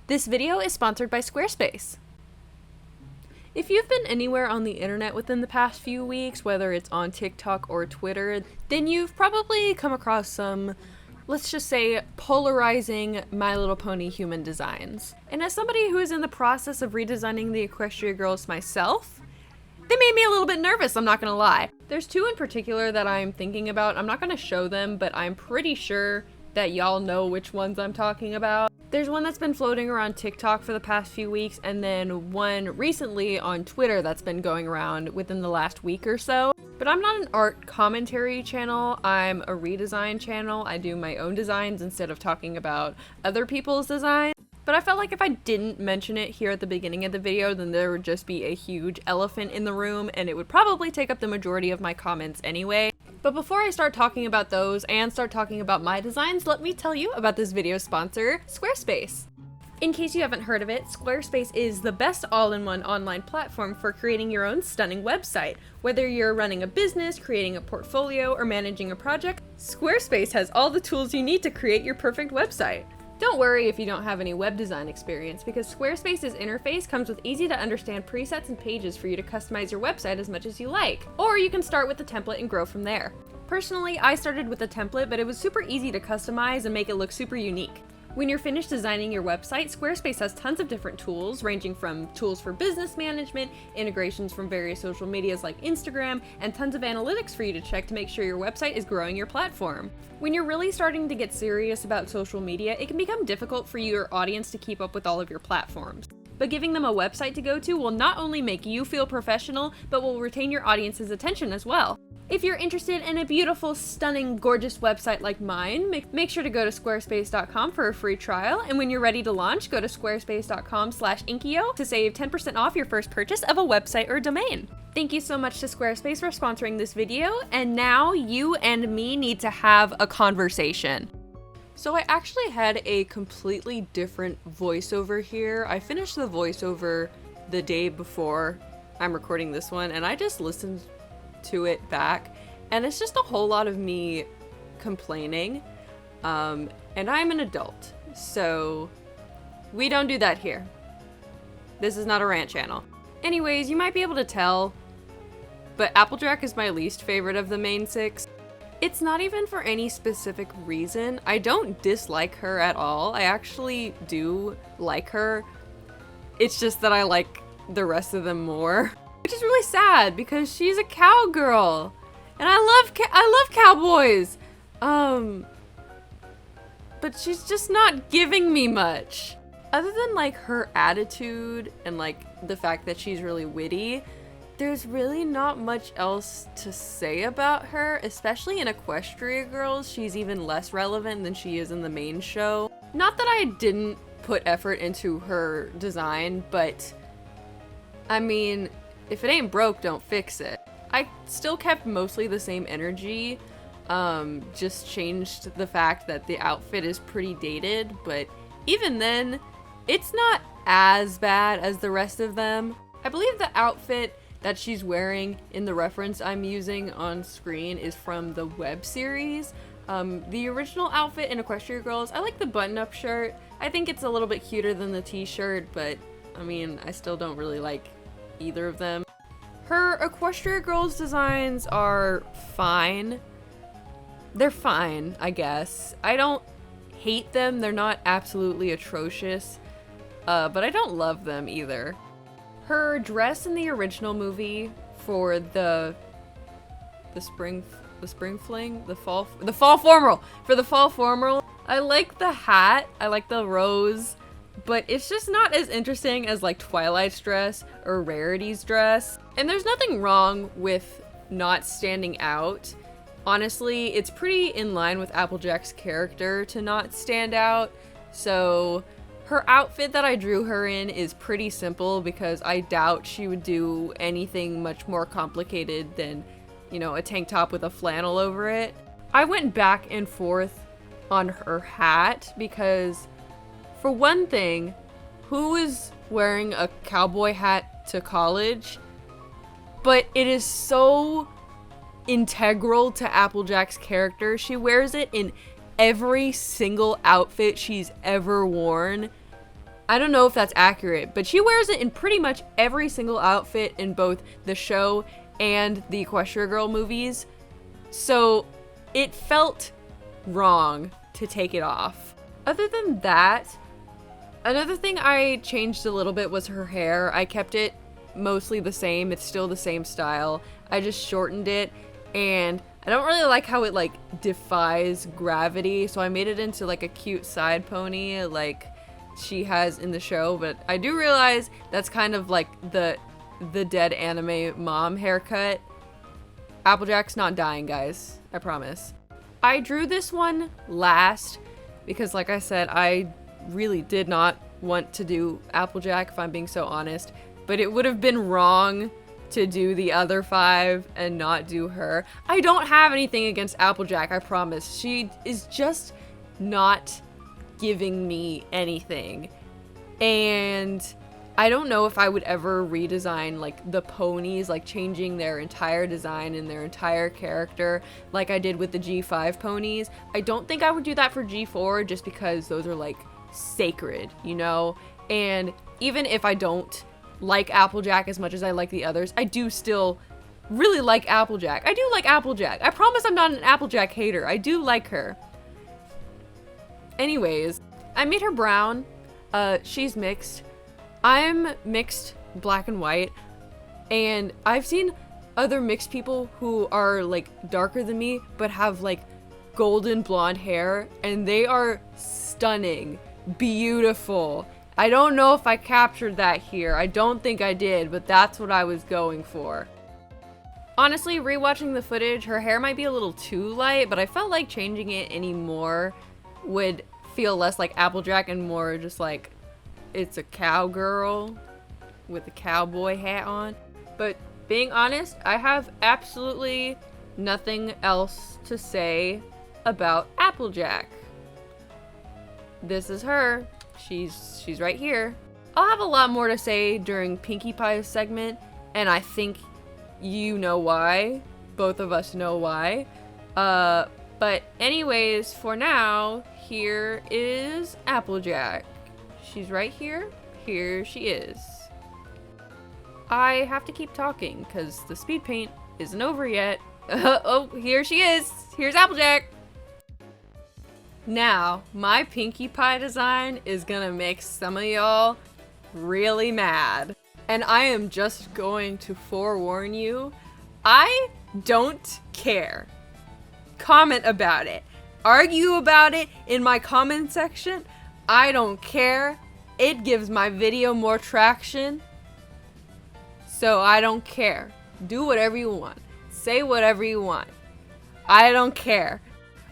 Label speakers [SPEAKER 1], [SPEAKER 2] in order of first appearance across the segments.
[SPEAKER 1] This video is sponsored by Squarespace. If you've been anywhere on the internet within the past few weeks, whether it's on TikTok or Twitter, then you've probably come across some, let's just say, polarizing My Little Pony human designs. And as somebody who is in the process of redesigning the Equestria girls myself, they made me a little bit nervous, I'm not gonna lie. There's two in particular that I'm thinking about. I'm not gonna show them, but I'm pretty sure that y'all know which ones I'm talking about. There's one that's been floating around TikTok for the past few weeks, and then one recently on Twitter that's been going around within the last week or so. But I'm not an art commentary channel, I'm a redesign channel. I do my own designs instead of talking about other people's designs. But I felt like if I didn't mention it here at the beginning of the video, then there would just be a huge elephant in the room, and it would probably take up the majority of my comments anyway. But before I start talking about those and start talking about my designs, let me tell you about this video sponsor, Squarespace. In case you haven't heard of it, Squarespace is the best all-in-one online platform for creating your own stunning website. Whether you're running a business, creating a portfolio, or managing a project, Squarespace has all the tools you need to create your perfect website. Don't worry if you don't have any web design experience, because Squarespace's interface comes with easy to understand presets and pages for you to customize your website as much as you like. Or you can start with the template and grow from there. Personally, I started with a template, but it was super easy to customize and make it look super unique. When you're finished designing your website, Squarespace has tons of different tools, ranging from tools for business management, integrations from various social medias like Instagram, and tons of analytics for you to check to make sure your website is growing your platform. When you're really starting to get serious about social media, it can become difficult for your audience to keep up with all of your platforms. But giving them a website to go to will not only make you feel professional, but will retain your audience's attention as well. If you're interested in a beautiful, stunning, gorgeous website like mine, make sure to go to squarespace.com for a free trial, and when you're ready to launch, go to squarespace.com/inkio to save 10% off your first purchase of a website or domain. Thank you so much to Squarespace for sponsoring this video, and now you and me need to have a conversation. So I actually had a completely different voiceover here. I finished the voiceover the day before I'm recording this one, and I just listened to it back, and it's just a whole lot of me complaining, and I'm an adult, so we don't do that here. This is not a rant channel. Anyways, you might be able to tell, but Applejack is my least favorite of the main six. It's not even for any specific reason. I don't dislike her at all. I actually do like her. It's just that I like the rest of them more. Which is really sad because she's a cowgirl, and I love cowboys. But she's just not giving me much. Other than like her attitude and like the fact that she's really witty, there's really not much else to say about her, especially in Equestria Girls. She's even less relevant than she is in the main show. Not that I didn't put effort into her design, but I mean, if it ain't broke, don't fix it. I still kept mostly the same energy, just changed the fact that the outfit is pretty dated, but even then, it's not as bad as the rest of them. I believe the outfit that she's wearing in the reference I'm using on screen is from the web series. The original outfit in Equestria Girls, I like the button-up shirt. I think it's a little bit cuter than the t-shirt, but I mean, I still don't really like either of them. Her Equestria Girls designs are fine. They're fine, I guess. I don't hate them. They're not absolutely atrocious, but I don't love them either. Her dress in the original movie for the fall formal, I like the hat, I like the rose, but it's just not as interesting as like Twilight's dress or Rarity's dress. And there's nothing wrong with not standing out. Honestly, it's pretty in line with Applejack's character to not stand out. So her outfit that I drew her in is pretty simple because I doubt she would do anything much more complicated than, you know, a tank top with a flannel over it. I went back and forth on her hat because, for one thing, who is wearing a cowboy hat to college? But it is so integral to Applejack's character. She wears it in every single outfit she's ever worn. I don't know if that's accurate, but she wears it in pretty much every single outfit in both the show and the Equestria Girl movies. So it felt wrong to take it off. Other than that, another thing I changed a little bit was her hair. I kept it mostly the same. It's still the same style. I just shortened it, and I don't really like how it like defies gravity, so I made it into like a cute side pony like she has in the show. But I do realize that's kind of like the dead anime mom haircut. Applejack's not dying, guys. I promise. I drew this one last because, like I said, I really did not want to do Applejack, if I'm being so honest. But it would have been wrong to do the other 5 and not do her. I don't have anything against Applejack, I promise. She is just not giving me anything. And I don't know if I would ever redesign like the ponies, like changing their entire design and their entire character like I did with the G5 ponies. I don't think I would do that for G4 just because those are like sacred, you know? And even if I don't like Applejack as much as I like the others, I do still really like Applejack. I do like Applejack. I promise I'm not an Applejack hater. I do like her. Anyways, I made her brown. She's mixed. I'm mixed black and white, and I've seen other mixed people who are like darker than me but have like golden blonde hair, and they are stunning, beautiful. I don't know if I captured that here. I don't think I did, but that's what I was going for. Honestly, rewatching the footage, her hair might be a little too light, but I felt like changing it anymore would feel less like Applejack and more just like it's a cowgirl with a cowboy hat on. But being honest, I have absolutely nothing else to say about Applejack. This is her. She's right here. I'll have a lot more to say during Pinkie Pie's segment, and I think you know why. Both of us know why. But anyways, for now, here is Applejack. She's right here. Here she is. I have to keep talking because the speed paint isn't over yet. Oh, here she is. Here's Applejack. Now, my Pinkie Pie design is gonna make some of y'all really mad. And I am just going to forewarn you, I don't care. Comment about it. Argue about it in my comment section. I don't care. It gives my video more traction. So I don't care. Do whatever you want. Say whatever you want. I don't care.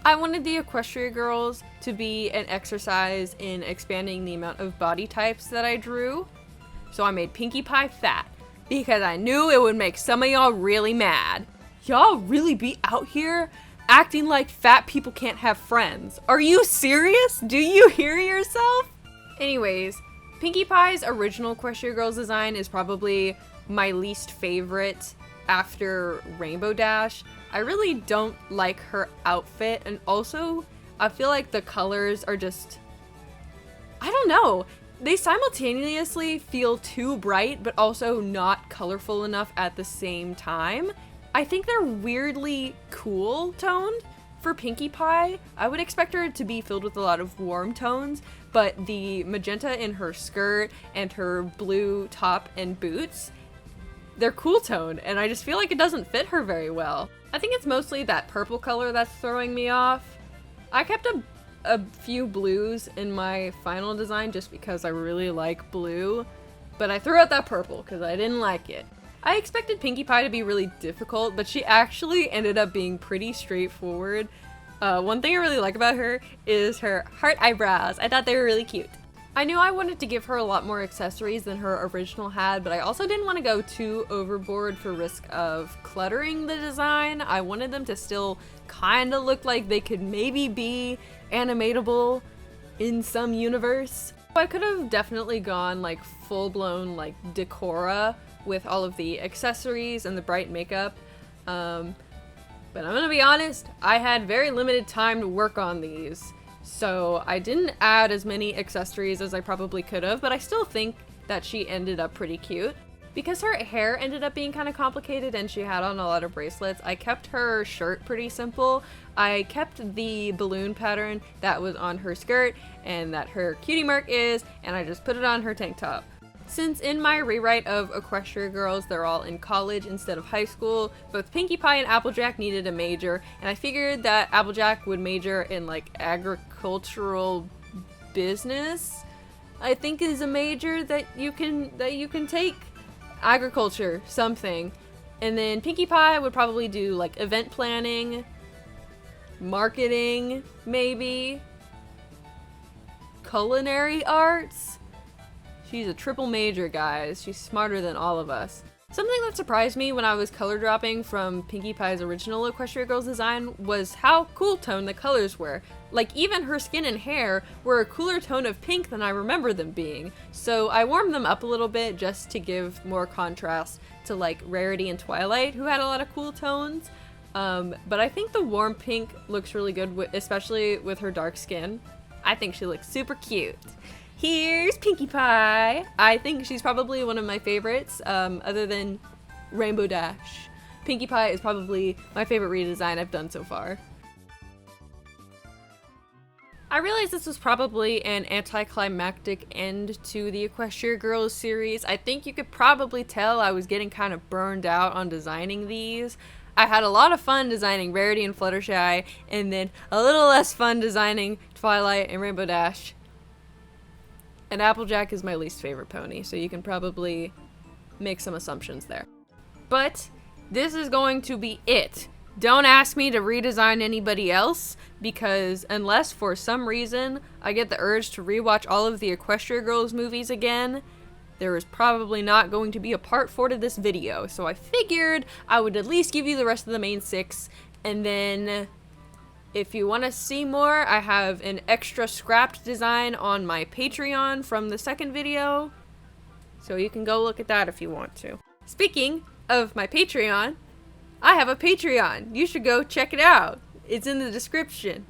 [SPEAKER 1] I wanted the Equestria Girls to be an exercise in expanding the amount of body types that I drew. So I made Pinkie Pie fat because I knew it would make some of y'all really mad. Y'all really be out here acting like fat people can't have friends. Are you serious? Do you hear yourself? Anyways, Pinkie Pie's original Equestria Girls design is probably my least favorite after Rainbow Dash. I really don't like her outfit, and also I feel like the colors are just, I don't know. They simultaneously feel too bright, but also not colorful enough at the same time. I think they're weirdly cool toned for Pinkie Pie. I would expect her to be filled with a lot of warm tones, but the magenta in her skirt and her blue top and boots, they're cool toned, and I just feel like it doesn't fit her very well. I think it's mostly that purple color that's throwing me off. I kept a few blues in my final design just because I really like blue, but I threw out that purple because I didn't like it. I expected Pinkie Pie to be really difficult, but she actually ended up being pretty straightforward. One thing I really like about her is her heart eyebrows. I thought they were really cute. I knew I wanted to give her a lot more accessories than her original had, but I also didn't want to go too overboard for risk of cluttering the design. I wanted them to still kind of look like they could maybe be animatable in some universe. I could have definitely gone like full-blown like Decora with all of the accessories and the bright makeup, but I'm gonna be honest, I had very limited time to work on these. So I didn't add as many accessories as I probably could have, but I still think that she ended up pretty cute. Because her hair ended up being kind of complicated and she had on a lot of bracelets, I kept her shirt pretty simple. I kept the balloon pattern that was on her skirt and that her cutie mark is, and I just put it on her tank top. Since in my rewrite of Equestria Girls, they're all in college instead of high school, both Pinkie Pie and Applejack needed a major, and I figured that Applejack would major in like agricultural business, I think is a major that you can take. Agriculture, something. And then Pinkie Pie would probably do like event planning, marketing, maybe, culinary arts. She's a triple major, guys. She's smarter than all of us. Something that surprised me when I was color dropping from Pinkie Pie's original Equestria Girls design was how cool tone the colors were. Like, even her skin and hair were a cooler tone of pink than I remember them being. So I warmed them up a little bit just to give more contrast to like Rarity and Twilight, who had a lot of cool tones. But I think the warm pink looks really good, especially with her dark skin. I think she looks super cute. Here's Pinkie Pie. I think she's probably one of my favorites, other than Rainbow Dash. Pinkie Pie is probably my favorite redesign I've done so far. I realized this was probably an anticlimactic end to the Equestria Girls series. I think you could probably tell I was getting kind of burned out on designing these. I had a lot of fun designing Rarity and Fluttershy, and then a little less fun designing Twilight and Rainbow Dash. And Applejack is my least favorite pony, so you can probably make some assumptions there. But this is going to be it. Don't ask me to redesign anybody else, because unless for some reason I get the urge to rewatch all of the Equestria Girls movies again, there is probably not going to be a part 4 to this video. So I figured I would at least give you the rest of the main 6, and then if you want to see more, I have an extra scrapped design on my Patreon from the second video, so you can go look at that if you want to. Speaking of my Patreon, I have a Patreon. You should go check it out. It's in the description.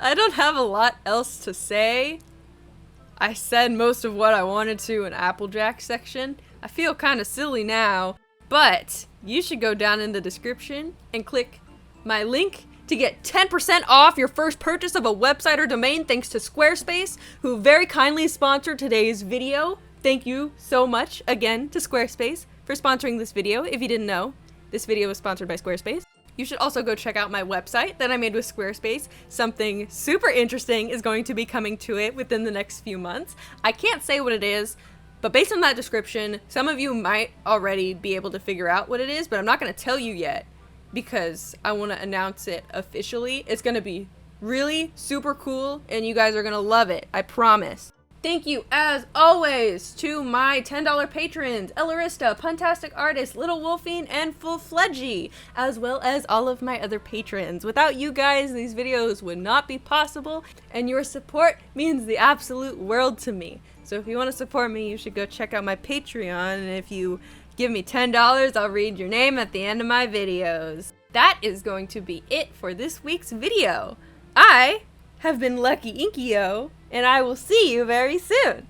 [SPEAKER 1] I don't have a lot else to say. I said most of what I wanted to in Applejack section. I feel kind of silly now. But you should go down in the description and click my link to get 10% off your first purchase of a website or domain thanks to Squarespace, who very kindly sponsored today's video. Thank you so much again to Squarespace for sponsoring this video. If you didn't know, this video was sponsored by Squarespace. You should also go check out my website that I made with Squarespace. Something super interesting is going to be coming to it within the next few months. I can't say what it is, but based on that description, some of you might already be able to figure out what it is, but I'm not going to tell you yet because I want to announce it officially. It's going to be really super cool and you guys are going to love it. I promise. Thank you, as always, to my $10 patrons, Ellarista, Puntastic Artist, Little Wolfine, and Full Fledgy, as well as all of my other patrons. Without you guys, these videos would not be possible, and your support means the absolute world to me. So if you want to support me, you should go check out my Patreon, and if you give me $10, I'll read your name at the end of my videos. That is going to be it for this week's video. I have been Lucky Inkyo, and I will see you very soon.